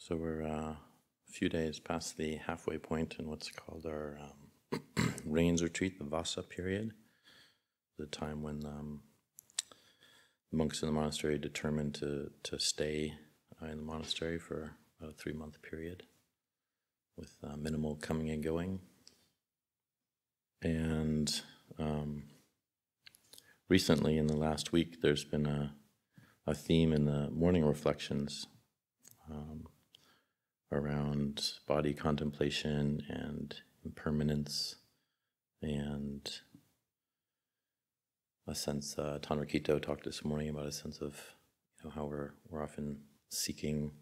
So we're a few days past the halfway point in what's called our rains retreat, the Vasa period, the time when the monks in the monastery determined to stay in the monastery for a 3-month period with minimal coming and going. And recently, in the last week, there's been a theme in the morning reflections around body contemplation and impermanence, and a sense, Tanrakito talked this morning about a sense of how we're often seeking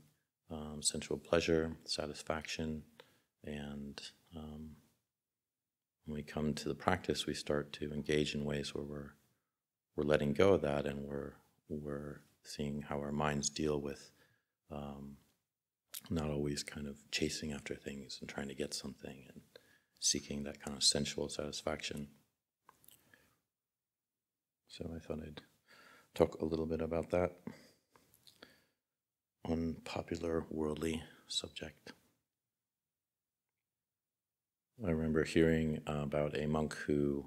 sensual pleasure, satisfaction, and when we come to the practice, we start to engage in ways where we're letting go of that, and we're seeing how our minds deal with not always kind of chasing after things and trying to get something and seeking that kind of sensual satisfaction. So I thought I'd talk a little bit about that unpopular worldly subject. I remember hearing about a monk who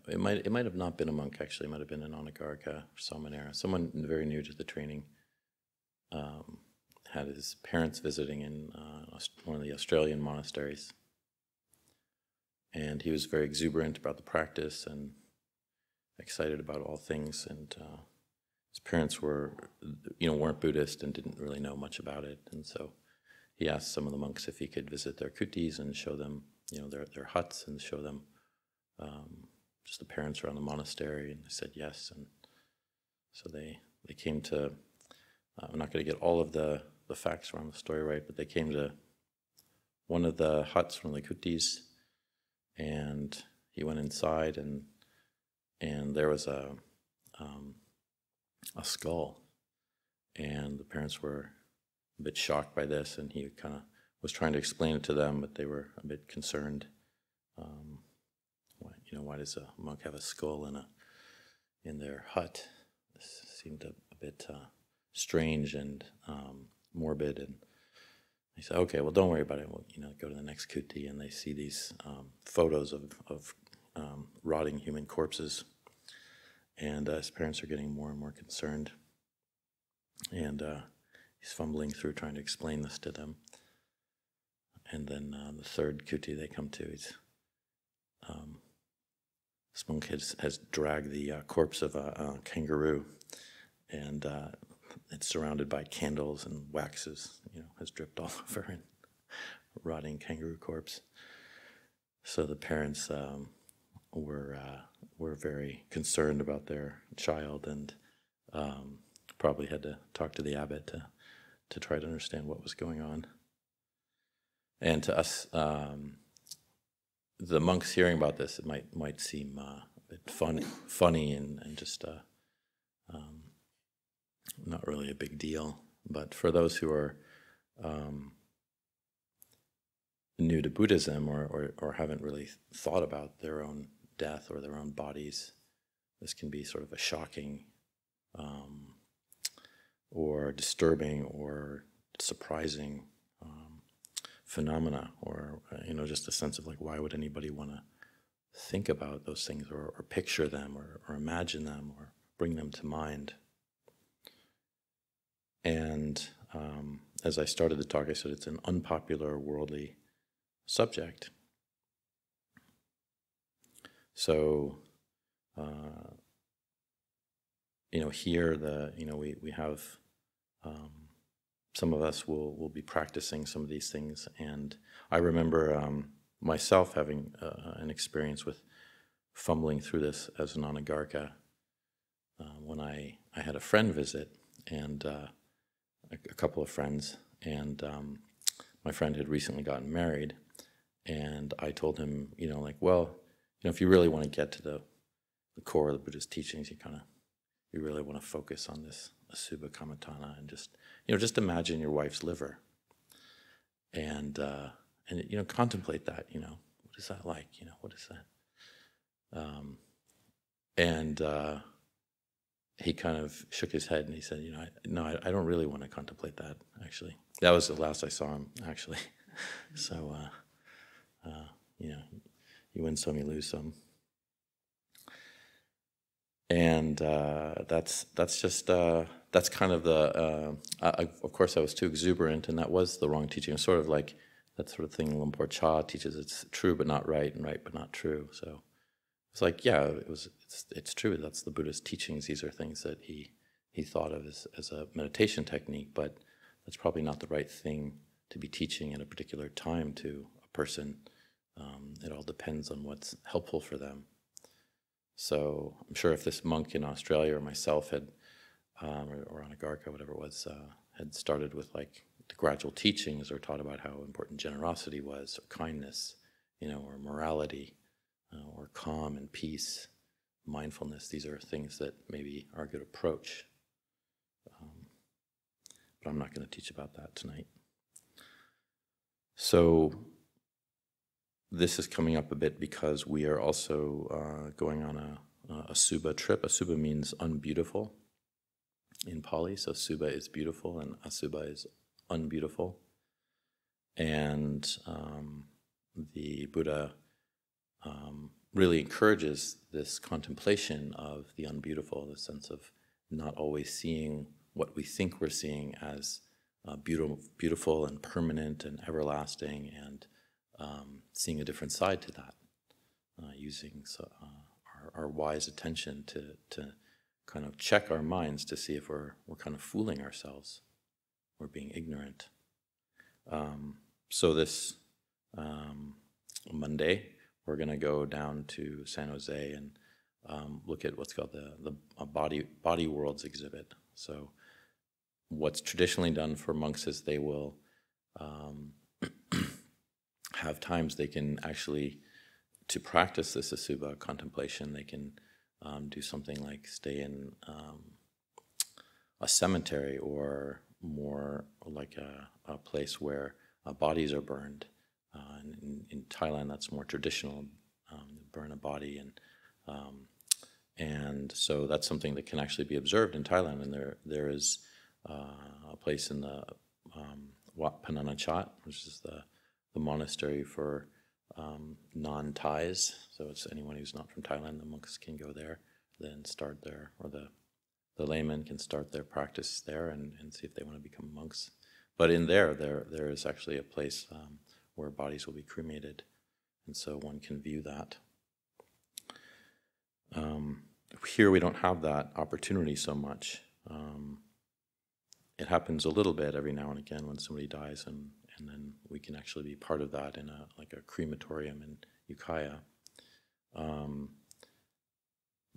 it might have not been a monk, actually. It might have been an anagarika or samanera, someone very new to the training. Had his parents visiting in one of the Australian monasteries, and he was very exuberant about the practice and excited about all things. And his parents weren't Buddhist and didn't really know much about it, and so he asked some of the monks if he could visit their kutis and show them, their huts, and show them just the parents around the monastery, and they said yes. And so they came to, I'm not going to get all of the facts around the story right, but they came to one of the huts, one of the kutis, and he went inside, and there was a skull, and the parents were a bit shocked by this, and he kind of was trying to explain it to them, but they were a bit concerned. Why does a monk have a skull in their hut? This seemed a bit strange and morbid. And they said, "Okay, well, don't worry about it. We'll go to the next kuti." And they see these photos of rotting human corpses, and his parents are getting more and more concerned. And he's fumbling through trying to explain this to them. And then the third kuti they come to, this monk has dragged the corpse of a kangaroo, and it's surrounded by candles and waxes, has dripped all over it, rotting kangaroo corpse. So the parents were very concerned about their child, and probably had to talk to the abbot to try to understand what was going on. And to us, the monks hearing about this, it might seem a bit funny and just not really a big deal. But for those who are new to Buddhism or haven't really thought about their own death or their own bodies, this can be sort of a shocking or disturbing or surprising phenomena, or just a sense of why would anybody want to think about those things or picture them or imagine them or bring them to mind. And as I started the talk, I said it's an unpopular worldly subject. So here we have some of us will be practicing some of these things, and I remember myself having an experience with fumbling through this as an anagarika when I had a friend visit, and a couple of friends, and my friend had recently gotten married, and I told him, if you really want to get to the core of the Buddhist teachings, you really want to focus on this asubha kammatthana, and just imagine your wife's liver, and contemplate that. What is that like? What is that? And he kind of shook his head and he said, I don't really want to contemplate that, actually. That was the last I saw him, actually. So, you win some, you lose some. And that's kind of the, of course I was too exuberant, and that was the wrong teaching. It was sort of like that sort of thing Lumpur Cha teaches, it's true but not right, and right but not true. So it's like, yeah, it's true, that's the Buddha's teachings. These are things that he thought of as a meditation technique, but that's probably not the right thing to be teaching at a particular time to a person. It all depends on what's helpful for them. So I'm sure if this monk in Australia or myself had, or Anagarika, whatever it was, had started with like the gradual teachings or taught about how important generosity was, or kindness, or morality, or calm and peace, mindfulness, these are things that maybe are a good approach. But I'm not going to teach about that tonight. So this is coming up a bit because we are also going on a asubha trip. Asubha means unbeautiful in Pali, so subha is beautiful and asubha is unbeautiful. And the Buddha really encourages this contemplation of the unbeautiful, the sense of not always seeing what we think we're seeing as beautiful and permanent and everlasting, and seeing a different side to that, using our wise attention to kind of check our minds to see if we're kind of fooling ourselves, we're being ignorant. So this Monday, we're going to go down to San Jose and look at what's called the Body Worlds exhibit. So what's traditionally done for monks is they will have times they can actually, to practice this asubha contemplation, they can do something like stay in a cemetery, or more like a place where bodies are burned. In Thailand, that's more traditional, burn a body, and so that's something that can actually be observed in Thailand. And there is a place in the Wat Pananachat, which is the monastery for non-Thais. So it's anyone who's not from Thailand. The monks can go there, then start there, or the laymen can start their practice there and see if they want to become monks. But in there is actually a place where bodies will be cremated, and so one can view that. Here we don't have that opportunity so much. It happens a little bit every now and again when somebody dies, and then we can actually be part of that in a crematorium in Ukiah.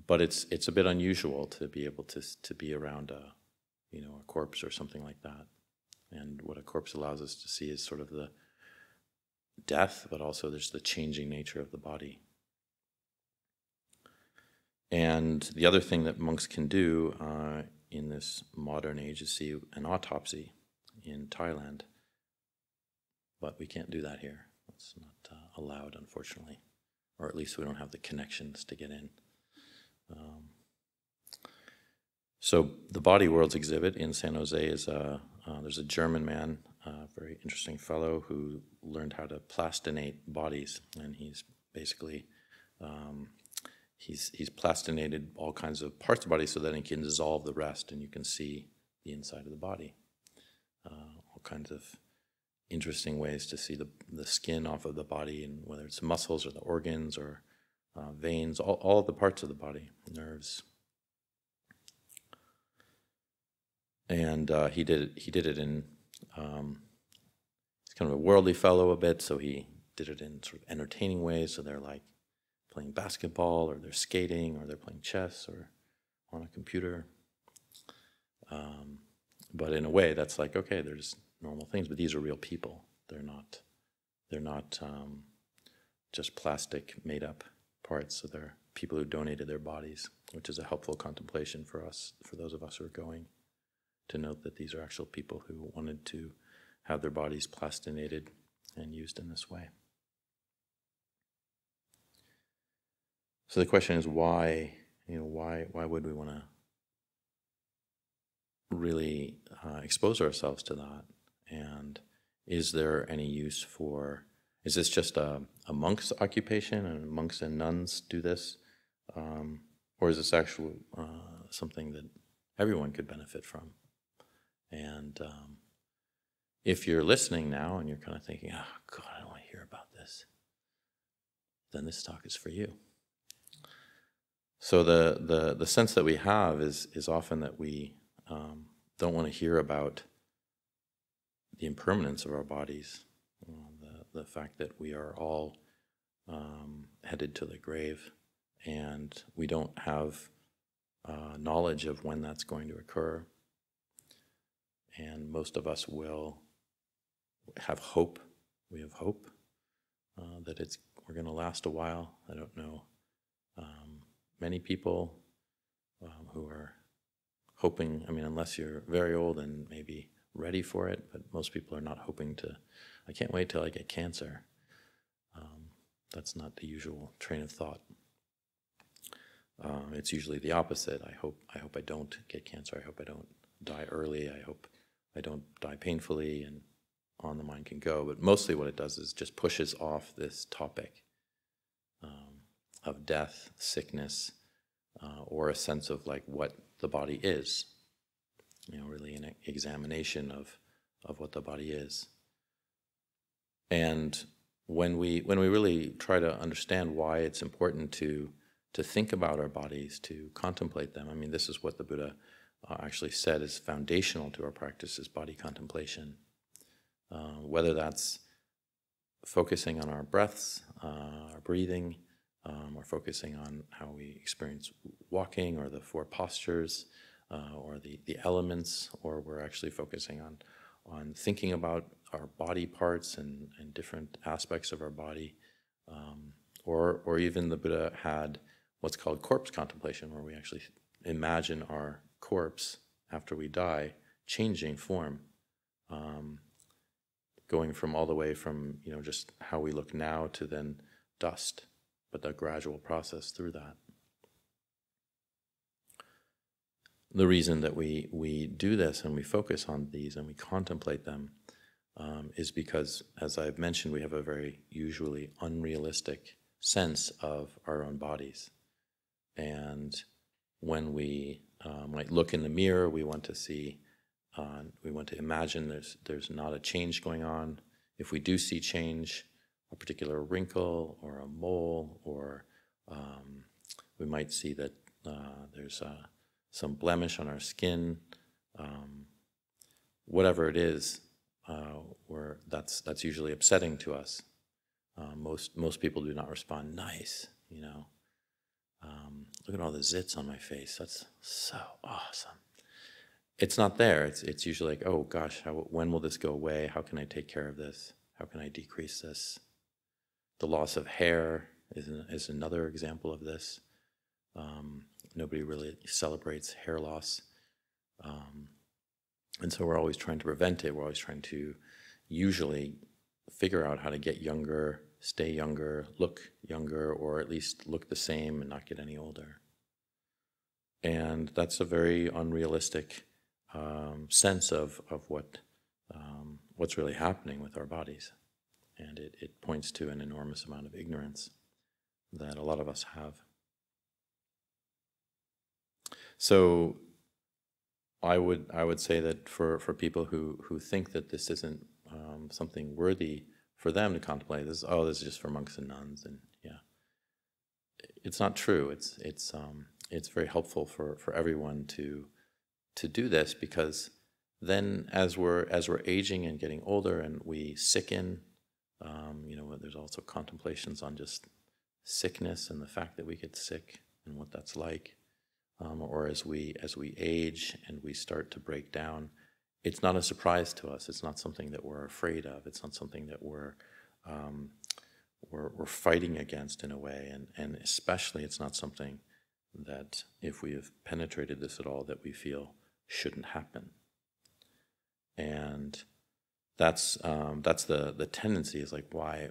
But it's a bit unusual to be able to be around a corpse or something like that. And what a corpse allows us to see is sort of the death, but also there's the changing nature of the body. And the other thing that monks can do in this modern age is see an autopsy in Thailand. But we can't do that here. It's not allowed, unfortunately. Or at least we don't have the connections to get in. So the Body Worlds exhibit in San Jose is there's a German man, a very interesting fellow, who learned how to plastinate bodies, and he's basically he's plastinated all kinds of parts of the body so that he can dissolve the rest, and you can see the inside of the body. All kinds of interesting ways to see the skin off of the body, and whether it's the muscles or the organs or veins, all of the parts of the body, nerves. And he did it in, he's kind of a worldly fellow a bit, so he did it in sort of entertaining ways. So they're like playing basketball, or they're skating, or they're playing chess, or on a computer. But in a way, that's like, okay, there's normal things, but these are real people. They're not just plastic made up parts. So they're people who donated their bodies, which is a helpful contemplation for us, for those of us who are going, to note that these are actual people who wanted to have their bodies plastinated and used in this way. So the question is, why would we want to really expose ourselves to that? And is there any use for, is this just a monk's occupation and monks and nuns do this? Or is this actually something that everyone could benefit from? And if you're listening now and you're kind of thinking, oh, God, I don't want to hear about this, then this talk is for you. So the sense that we have is often that we don't want to hear about the impermanence of our bodies, the fact that we are all headed to the grave, and we don't have knowledge of when that's going to occur. And most of us will have hope. We have hope that we're going to last a while. I don't know many people who are hoping, I mean, unless you're very old and maybe ready for it, but most people are not hoping to, I can't wait till I get cancer. That's not the usual train of thought. It's usually the opposite. I hope I don't get cancer. I hope I don't die early. I hope I don't die painfully, and on the mind can go. But mostly what it does is just pushes off this topic of death, sickness, or a sense of like what the body is. You know, really an examination of what the body is. And when we really try to understand why it's important to think about our bodies, to contemplate them, I mean, this is what the Buddha actually said is foundational to our practice, is body contemplation. Whether that's focusing on our breaths, our breathing, or focusing on how we experience walking, or the four postures, or the elements, or we're actually focusing on thinking about our body parts and different aspects of our body, or even the Buddha had what's called corpse contemplation, where we actually imagine our corpse after we die changing form, going from all the way from, you know, just how we look now to then dust, but the gradual process through that. The reason that we do this and we focus on these and we contemplate them is because, as I've mentioned, we have a very usually unrealistic sense of our own bodies. And when we might look in the mirror, we want to see, we want to imagine there's not a change going on. If we do see change, a particular wrinkle or a mole, or we might see that there's some blemish on our skin, whatever it is, that's usually upsetting to us. Most people do not respond, nice, you know. Look at all the zits on my face. That's so awesome. It's not there. It's usually like, oh gosh, when will this go away? How can I take care of this? How can I decrease this? The loss of hair is another example of this. Nobody really celebrates hair loss. And so we're always trying to prevent it. We're always trying to usually figure out how to get younger, stay younger, look younger, or at least look the same and not get any older. And that's a very unrealistic sense of what's really happening with our bodies. And it points to an enormous amount of ignorance that a lot of us have. So I would say that for people who think that this isn't something worthy for them to contemplate, this is just for monks and nuns, and yeah, it's not true. It's very helpful for everyone to do this, because then as we're aging and getting older and we sicken, there's also contemplations on just sickness and the fact that we get sick and what that's like, or as we age and we start to break down. It's not a surprise to us. It's not something that we're afraid of. It's not something that we're fighting against in a way, and especially it's not something that, if we have penetrated this at all, that we feel shouldn't happen. And that's the tendency, is like, why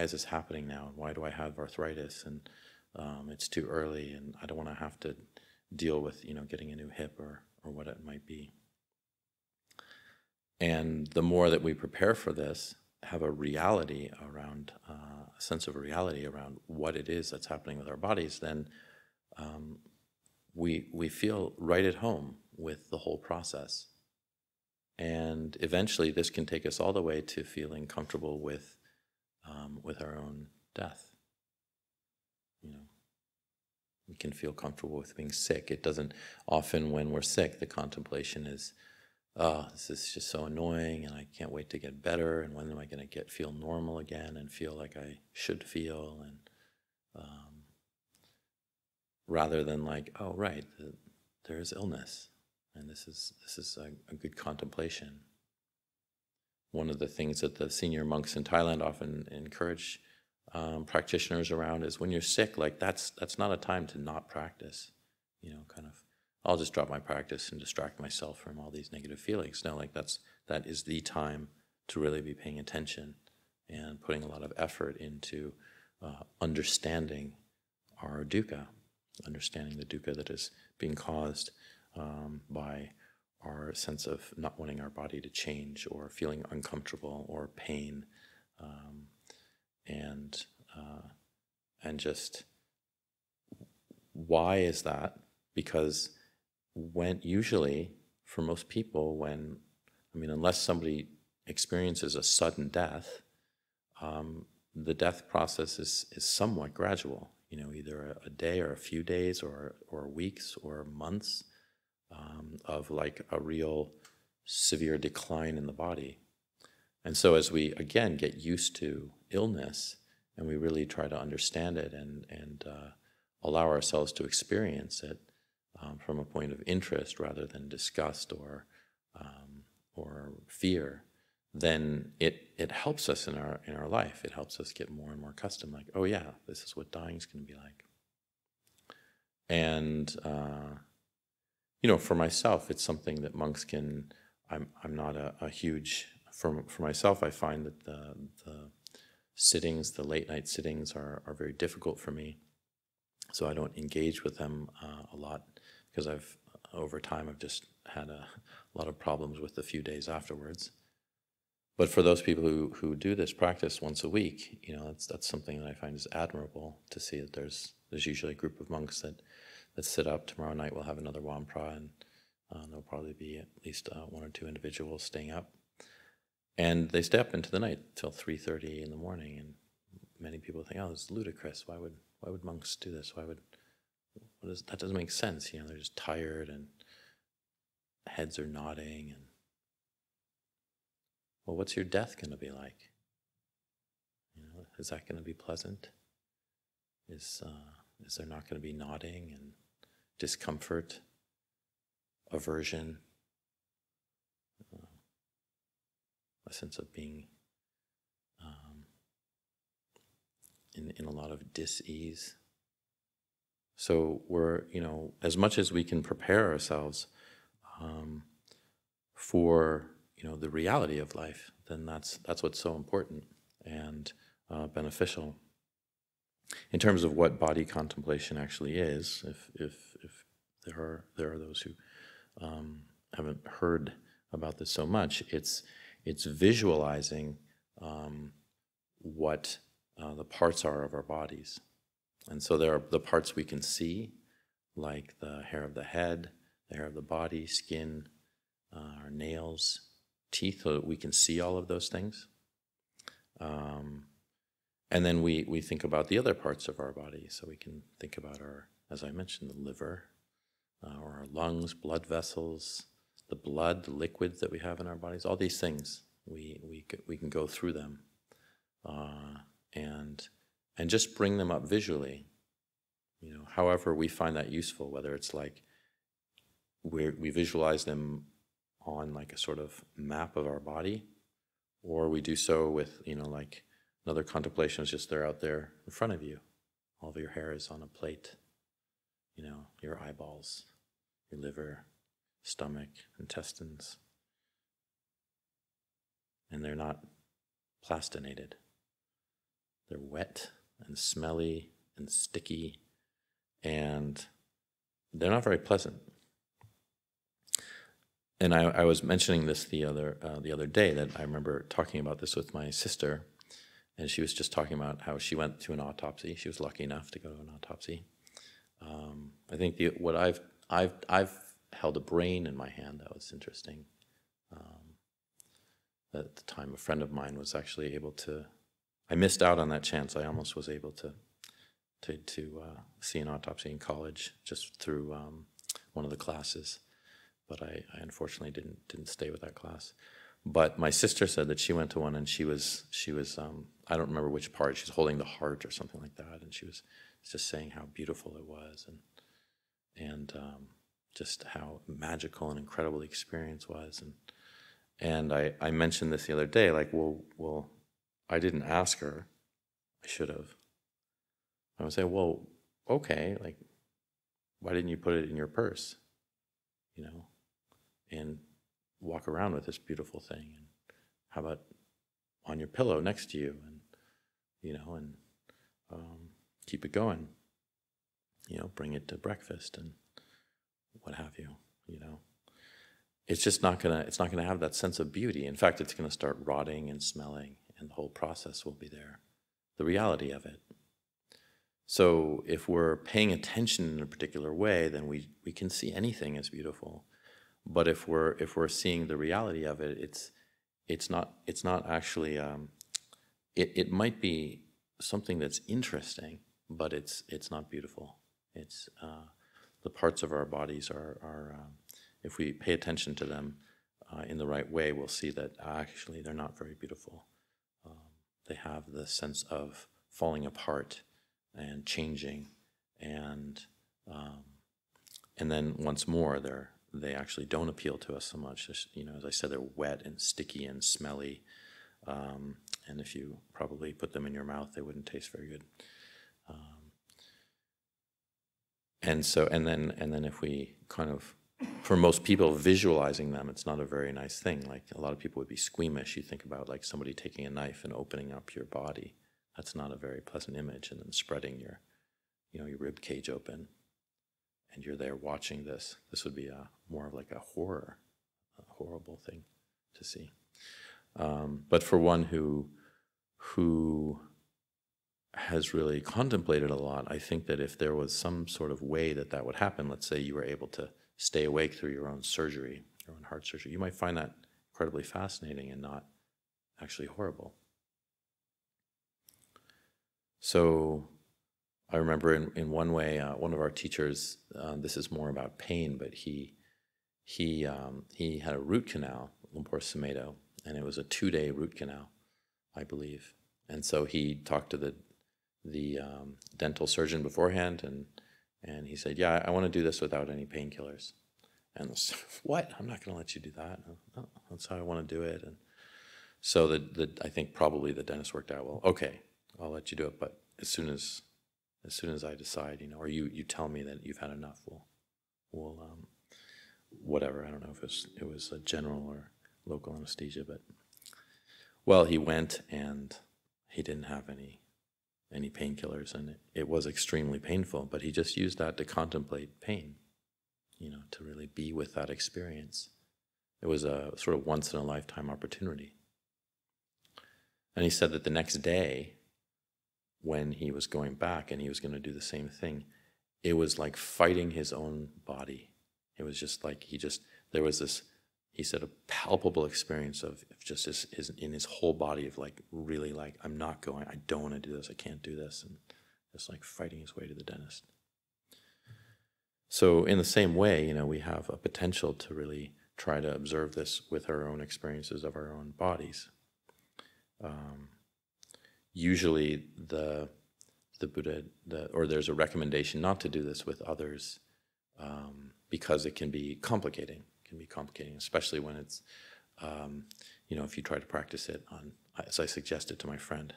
is this happening now? Why do I have arthritis? And it's too early, and I don't want to have to deal with getting a new hip or or what it might be. And the more that we prepare for this, have a reality around, a sense of a reality around what it is that's happening with our bodies, then we feel right at home with the whole process. And eventually this can take us all the way to feeling comfortable with our own death. You know, we can feel comfortable with being sick. It doesn't, often when we're sick, the contemplation is, oh, this is just so annoying and I can't wait to get better, and when am I going to feel normal again and feel like I should feel, and rather than like, oh right, there is illness, and this is a good contemplation. One of the things that the senior monks in Thailand often encourage practitioners around is when you're sick, like that's not a time to not practice. You know, kind of, I'll just drop my practice and distract myself from all these negative feelings. No, like that is the time to really be paying attention and putting a lot of effort into understanding our dukkha, understanding the dukkha that is being caused by our sense of not wanting our body to change, or feeling uncomfortable, or pain, and just why is that? Because usually for most people, unless somebody experiences a sudden death, the death process is somewhat gradual. You know, either a day or a few days or weeks or months of like a real severe decline in the body. And so as we, again, get used to illness and we really try to understand it and allow ourselves to experience it from a point of interest rather than disgust or fear, then it helps us in our life. It helps us get more and more accustomed, like, oh yeah, this is what dying is going to be like. And you know, for myself, it's something that monks can. I'm not a huge. For myself, I find that the sittings, the late night sittings, are very difficult for me. So I don't engage with them a lot, because over time I've just had a lot of problems with the few days afterwards. But for those people who do this practice once a week, you know, that's something that I find is admirable, to see that there's usually a group of monks that sit up. Tomorrow night we'll have another Wampra, and there'll probably be at least one or two individuals staying up. And they stay up into the night till 3:30 in the morning, and many people think, oh, this is ludicrous. Why would monks do this? That doesn't make sense. You know, they're just tired and heads are nodding. And well, what's your death going to be like? You know, is that going to be pleasant? Is there not going to be nodding and discomfort, aversion, a sense of being in a lot of dis-ease? So we're, you know, as much as we can prepare ourselves for, you know, the reality of life, then that's what's so important and beneficial. In terms of what body contemplation actually is, if there are those who haven't heard about this so much, it's visualizing what the parts are of our bodies. And so there are the parts we can see, like the hair of the head, the hair of the body, skin, our nails, teeth, so that we can see all of those things. And then we think about the other parts of our body. So we can think about our, as I mentioned, the liver, or our lungs, blood vessels, the blood, the liquids that we have in our bodies, all these things. We can go through them and just bring them up visually. You know, however we find that useful, whether it's like we visualize them on like a sort of map of our body, or we do so with, you know, like another contemplation is just they're out there in front of you. All of your hair is on a plate. You know, your eyeballs, your liver, stomach, intestines. And they're not plastinated. They're wet and smelly and sticky, and they're not very pleasant. And I was mentioning this the other day, that I remember talking about this with my sister, and she was just talking about how she went to an autopsy. She was lucky enough to go to an autopsy. I think what I've held a brain in my hand. That was interesting. At the time, a friend of mine was actually able to. I missed out on that chance. I almost was able to see an autopsy in college just through one of the classes, but I unfortunately didn't stay with that class. But my sister said that she went to one, and she was I don't remember which part. She was holding the heart or something like that, and she was just saying how beautiful it was, and just how magical and incredible the experience was. And I mentioned this the other day, like, well, I didn't ask her. I should have. I would say, well, okay, like, why didn't you put it in your purse, and walk around with this beautiful thing? And how about on your pillow next to you, and keep it going, bring it to breakfast and what have you, It's just not gonna have that sense of beauty. In fact, it's gonna start rotting and smelling, and the whole process will be there, the reality of it. So if we're paying attention in a particular way, then we can see anything as beautiful. But if we're seeing the reality of it, it's not actually it might be something that's interesting, but it's not beautiful. It's the parts of our bodies are if we pay attention to them in the right way, we'll see that actually they're not very beautiful. They have the sense of falling apart and changing, and then once more they actually don't appeal to us so much. As I said, they're wet and sticky and smelly, and if you probably put them in your mouth, they wouldn't taste very good. And then if we kind of, for most people, visualizing them, it's not a very nice thing. Like, a lot of people would be squeamish. You think about like somebody taking a knife and opening up your body. That's not a very pleasant image, and then spreading your rib cage open, and you're there watching this. This would be more of like a horrible thing to see. But for one who has really contemplated a lot, I think that if there was some sort of way that would happen, let's say you were able to stay awake through your own surgery, your own heart surgery, you might find that incredibly fascinating and not actually horrible. So I remember in one way, one of our teachers, this is more about pain, but he had a root canal, Lumpur Sumedo, and it was a 2-day root canal, I believe. And so he talked to the dental surgeon beforehand, and he said, yeah, I want to do this without any painkillers. And I was, what? I'm not going to let you do that. No, that's how I want to do it. And so I think probably the dentist worked out, well, okay, I'll let you do it, but as soon as I decide, or you tell me that you've had enough, we'll whatever. I don't know if it was a general or local anesthesia, but well, he went and he didn't have any painkillers, and it was extremely painful, but he just used that to contemplate pain, to really be with that experience. It was a sort of once in a lifetime opportunity. And he said that the next day, when he was going back and he was going to do the same thing, it was like fighting his own body. It was just like there was this, he said, a palpable experience of just in his whole body of like, really like, I don't want to do this, I can't do this, and just like fighting his way to the dentist. So in the same way, we have a potential to really try to observe this with our own experiences of our own bodies. Usually the Buddha, or there's a recommendation not to do this with others because it can be complicating. Especially when it's, if you try to practice it on, as I suggested to my friend,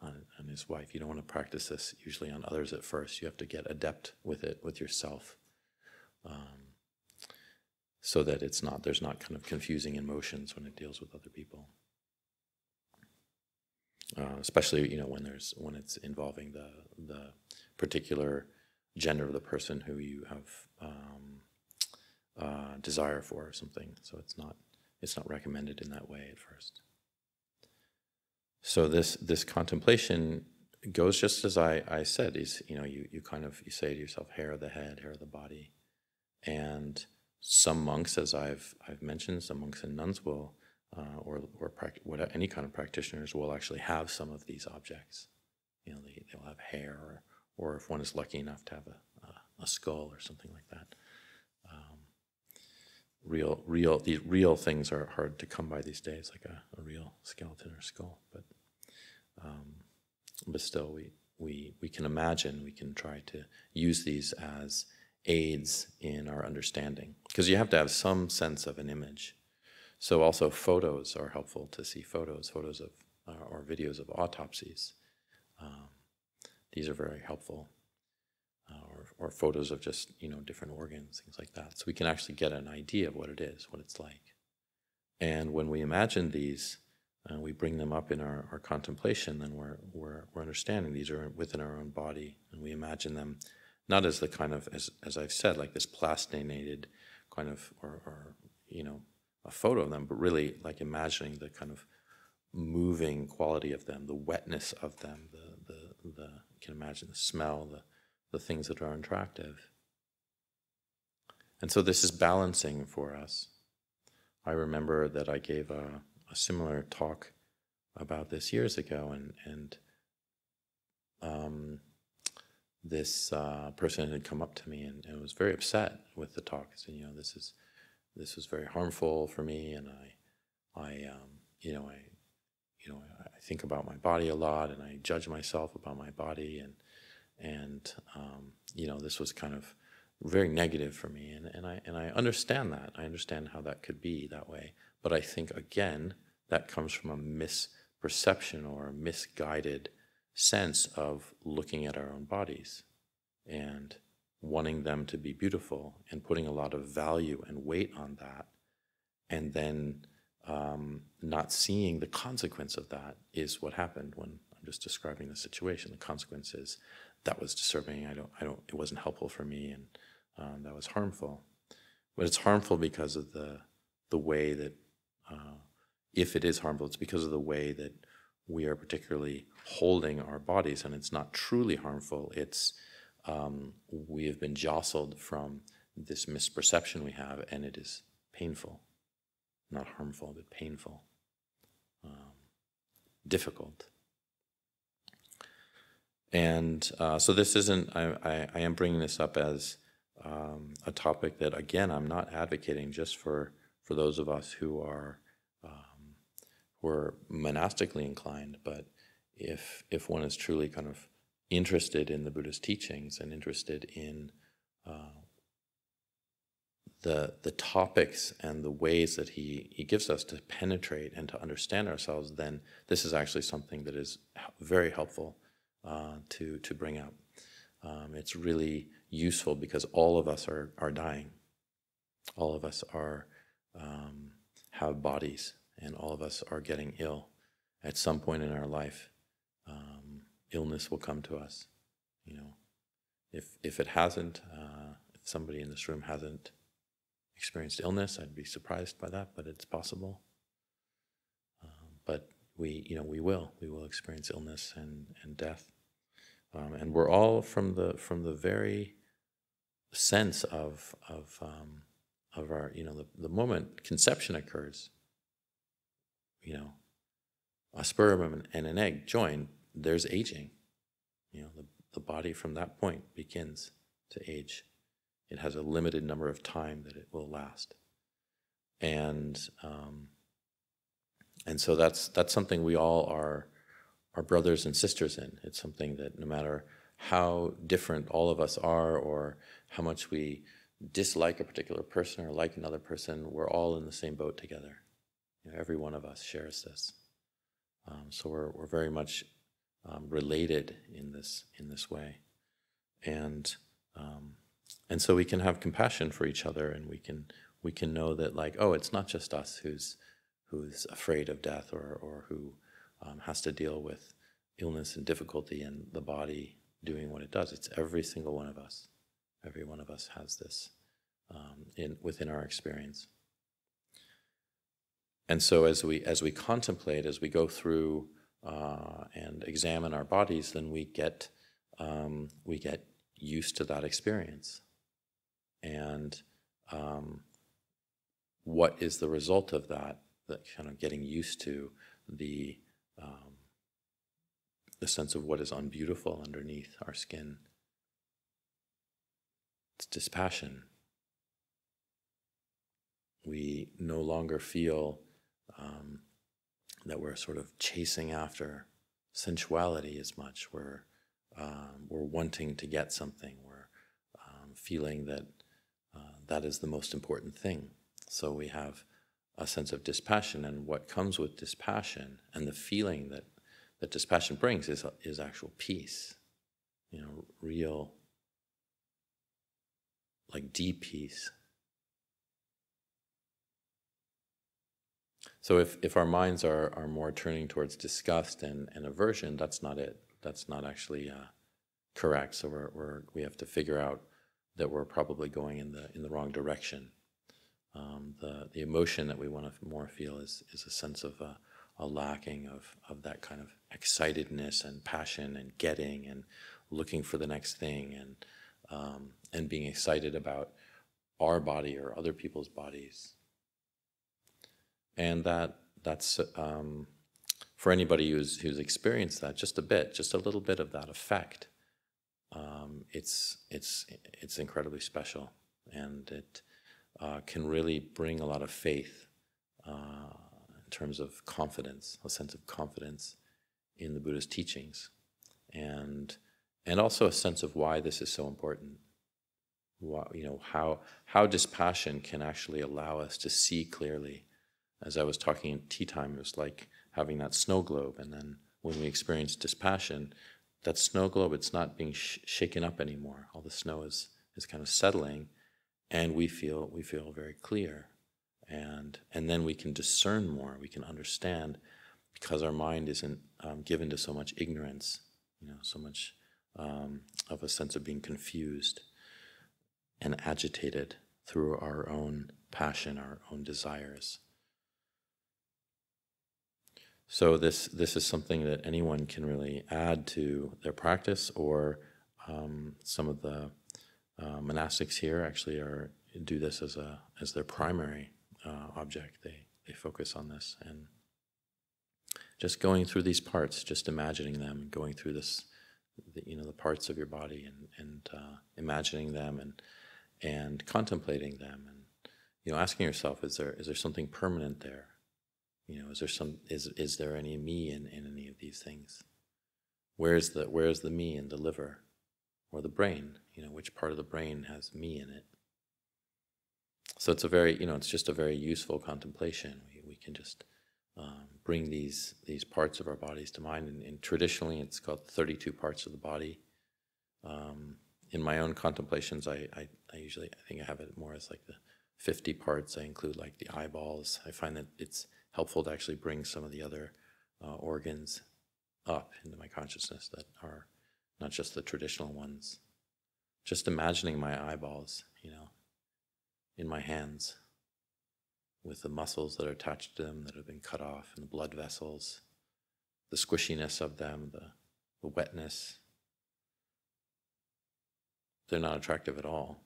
on his wife, you don't want to practice this usually on others at first. You have to get adept with it with yourself, so that there's not kind of confusing emotions when it deals with other people. Especially when it's involving the particular gender of the person who you have desire for or something. So it's not recommended in that way at first. So this contemplation goes just as I said. Is you say to yourself, hair of the head, hair of the body, and some monks, as I've mentioned, some monks and nuns will, any kind of practitioners will actually have some of these objects. They'll have hair, or if one is lucky enough to have a skull or something like that. These real things are hard to come by these days, like a real skeleton or skull. But still, we can imagine, we can try to use these as aids in our understanding, because you have to have some sense of an image. So also photos are helpful to see photos of or videos of autopsies. These are very helpful, or photos of just different organs, things like that. So we can actually get an idea of what it is, what it's like. And when we imagine these, we bring them up in our contemplation, then we're understanding these are within our own body, and we imagine them not as the kind of, as I've said, like this plastinated kind of, or a photo of them, but really like imagining the kind of moving quality of them, the wetness of them, you can imagine the smell, the things that are unattractive. And so this is balancing for us. I remember that I gave a similar talk about this years ago, and this person had come up to me and was very upset with the talk. Said, this was very harmful for me, and I think about my body a lot, and I judge myself about my body, and this was kind of very negative for me, and I understand that. I understand how that could be that way, but I think again that comes from a misperception or a misguided sense of looking at our own bodies and wanting them to be beautiful and putting a lot of value and weight on that, and then not seeing the consequence of that is what happened when I'm just describing the situation. The consequence is that was disturbing. It wasn't helpful for me, and that was harmful. But it's harmful because of the way that, if it is harmful, it's because of the way that we are particularly holding our bodies, and it's not truly harmful. It's we have been jostled from this misperception we have, and it is painful. Not harmful, but painful, difficult. And so this isn't, I am bringing this up as a topic that, again, I'm not advocating just for those of us who are monastically inclined, but if one is truly kind of interested in the Buddhist teachings and interested in the topics and the ways that he gives us to penetrate and to understand ourselves, then this is actually something that is very helpful to bring up. It's really useful because all of us are dying. All of us have bodies, and all of us are getting ill. At some point in our life, illness will come to us. If it hasn't, if somebody in this room hasn't experienced illness, I'd be surprised by that, but it's possible. But we will experience illness and death, and we're all from the very sense of our the moment conception occurs. A sperm and an egg join. There's aging. The body from that point begins to age. It has a limited number of time that it will last, and so that's something we all are brothers and sisters in. It's something that no matter how different all of us are, or how much we dislike a particular person or like another person, we're all in the same boat together. Every one of us shares this. So we're very much related in this way, and so we can have compassion for each other, and we can know that, like, oh, it's not just us who's afraid of death or who has to deal with illness and difficulty and the body doing what it does. It's every single one of us. Every one of us has this within our experience. And so as we contemplate, as we go through and examine our bodies, then we get used to that experience. And what is the result of that? That kind of getting used to the sense of what is unbeautiful underneath our skin. It's dispassion. We no longer feel that we're sort of chasing after sensuality as much. We're wanting to get something. We're feeling that that is the most important thing. So we have a sense of dispassion, and what comes with dispassion and the feeling that dispassion brings is actual peace. Real, like deep peace. So if our minds are more turning towards disgust and aversion, that's not it. That's not actually correct. So we have to figure out that we're probably going in the wrong direction. The emotion that we want to more feel is a sense of a lacking of that kind of excitedness and passion and getting and looking for the next thing and being excited about our body or other people's bodies. And that's for anybody who's experienced that just a little bit of that effect. It's incredibly special, and it can really bring a lot of faith in terms of confidence, a sense of confidence in the Buddha's teachings, and also a sense of why this is so important. How dispassion can actually allow us to see clearly. As I was talking in tea time, it was like having that snow globe, and then when we experience dispassion, that snow globe, it's not being shaken up anymore. All the snow is kind of settling, and we feel very clear, and then we can discern more. We can understand, because our mind isn't given to so much ignorance, so much of a sense of being confused and agitated through our own passion, our own desires. So this is something that anyone can really add to their practice, or some of the monastics here actually do this as their primary object. They focus on this, and just going through these parts, just imagining them, going through this, the parts of your body, and imagining them and contemplating them, and asking yourself, is there something permanent there? Is there any me in any of these things? Where's the me in the liver or the brain? Which part of the brain has me in it? So it's it's just a very useful contemplation. We can just bring these parts of our bodies to mind, and traditionally it's called 32 parts of the body. In my own contemplations, I think I have it more as like the 50 parts. I include like the eyeballs. I find that it's helpful to actually bring some of the other organs up into my consciousness that are not just the traditional ones. Just imagining my eyeballs, in my hands, with the muscles that are attached to them that have been cut off, and the blood vessels, the squishiness of them, the wetness. They're not attractive at all.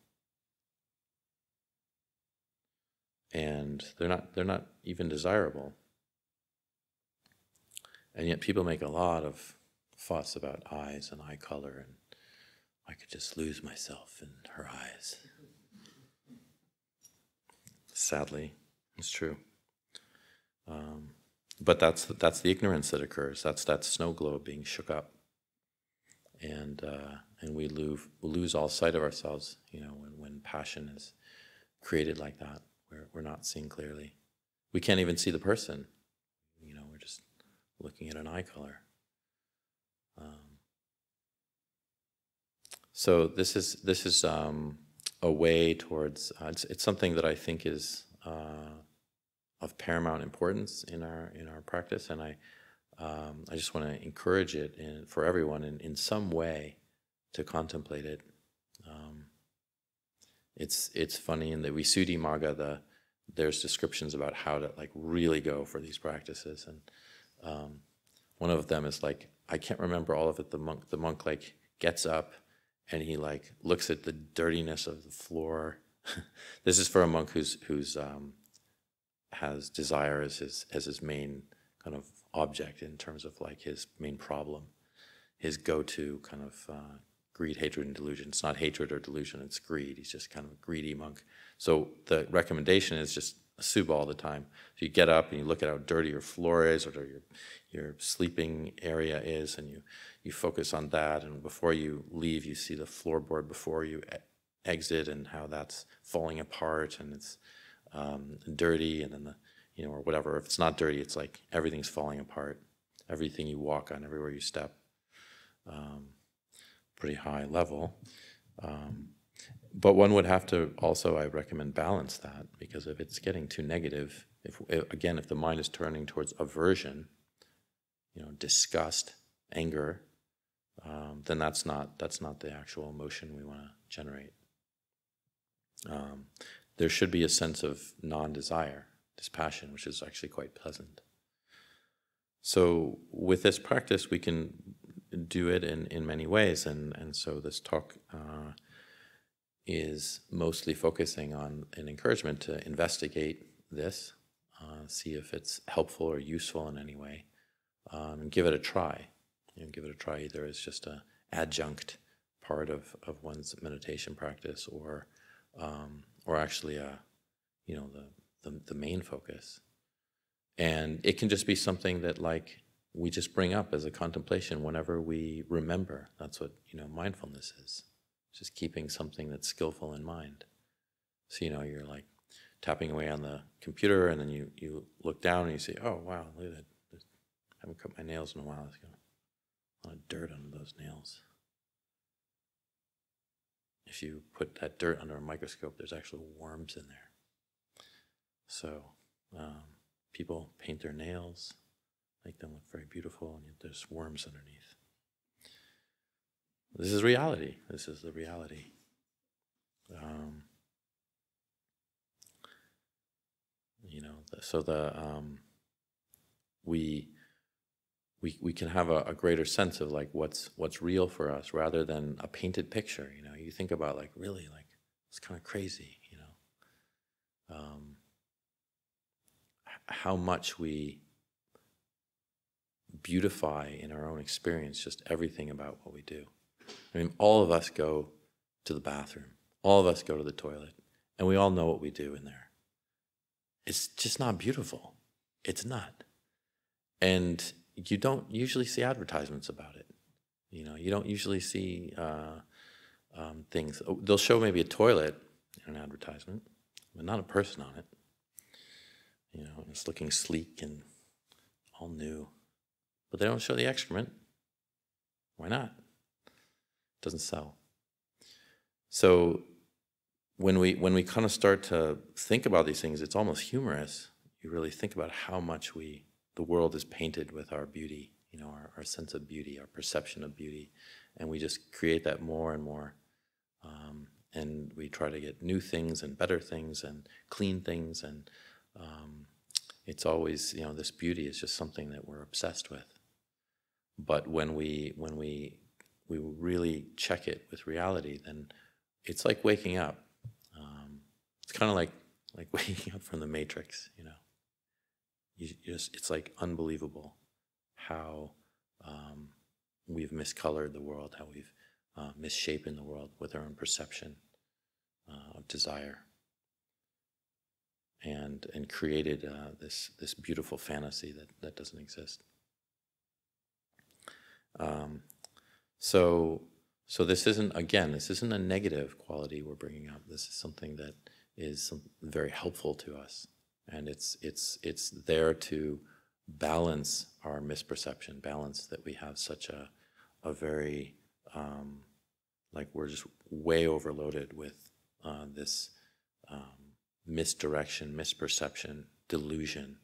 And they're not even desirable. And yet people make a lot of fuss about eyes and eye color, and I could just lose myself in her eyes. Sadly, it's true. But that's the ignorance that occurs. That's that snow globe being shook up, and we lose all sight of ourselves. When passion is created like that. We're not seeing clearly. We can't even see the person. We're just looking at an eye color. So this is a way towards. It's something that I think is of paramount importance in our practice, and I just want to encourage it for everyone in some way to contemplate it. it's funny in the Visuddhimagga, there's descriptions about how to like really go for these practices, and one of them is like, I can't remember all of it. The monk like gets up and he like looks at the dirtiness of the floor. This is for a monk who's has desire as his main kind of object in terms of like his main problem, his go-to kind of greed, hatred, and delusion. It's not hatred or delusion, it's greed. He's just kind of a greedy monk. So the recommendation is just asubha all the time. So you get up and you look at how dirty your floor is, or your sleeping area is, and you focus on that, and before you leave you see the floorboard before you exit and how that's falling apart and it's dirty, and then or whatever. If it's not dirty, it's like everything's falling apart. Everything you walk on, everywhere you step. Pretty high level. But one would have to also, I recommend, balance that, because if it's getting too negative, if the mind is turning towards aversion, disgust, anger, then that's not the actual emotion we want to generate. There should be a sense of non-desire, dispassion, which is actually quite pleasant. So with this practice, we can do it in many ways, and so this talk is mostly focusing on an encouragement to investigate this, see if it's helpful or useful in any way, and give it a try. Give it a try either as just an adjunct part of one's meditation practice, or actually the main focus. And it can just be something that like we just bring up as a contemplation whenever we remember. That's what mindfulness is. Just keeping something that's skillful in mind. So you're like tapping away on the computer, and then you look down and you say, oh wow, look at that. I haven't cut my nails in a while. There's a lot of dirt under those nails. If you put that dirt under a microscope, there's actually worms in there. So people paint their nails, make them look very beautiful, and yet there's worms underneath. This is reality. This is the reality. We can have a greater sense of like what's real for us, rather than a painted picture. You think about like, really, like, it's kind of crazy. How much we beautify in our own experience just everything about what we do. I mean, all of us go to the bathroom, all of us go to the toilet, and we all know what we do in there. It's just not beautiful. It's not. And you don't usually see advertisements about it. You don't usually see things. They'll show maybe a toilet in an advertisement, but not a person on it. It's looking sleek and all new. But they don't show the excrement. Why not? It doesn't sell. So when we kind of start to think about these things, it's almost humorous. You really think about how much the world is painted with our beauty, our sense of beauty, our perception of beauty, and we just create that more and more. And we try to get new things and better things and clean things, and it's always, this beauty is just something that we're obsessed with. But when we really check it with reality, then it's like waking up. It's kind of like waking up from the Matrix, it's like unbelievable how we've miscolored the world, how we've misshapen the world with our own perception of desire, and created this beautiful fantasy that doesn't exist. So this isn't a negative quality we're bringing up. This is something that is very helpful to us, and it's there to balance our misperception, balance that we have such a very like we're just way overloaded with this misdirection, misperception, delusion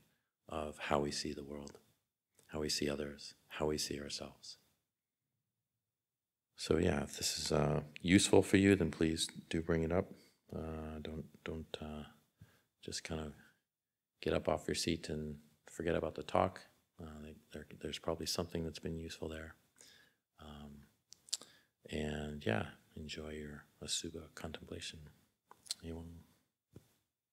of how we see the world, how we see others, how we see ourselves. So yeah, if this is useful for you, then please do bring it up. Don't just kind of get up off your seat and forget about the talk. There's probably something that's been useful there. And yeah, enjoy your asubha contemplation. Anyone?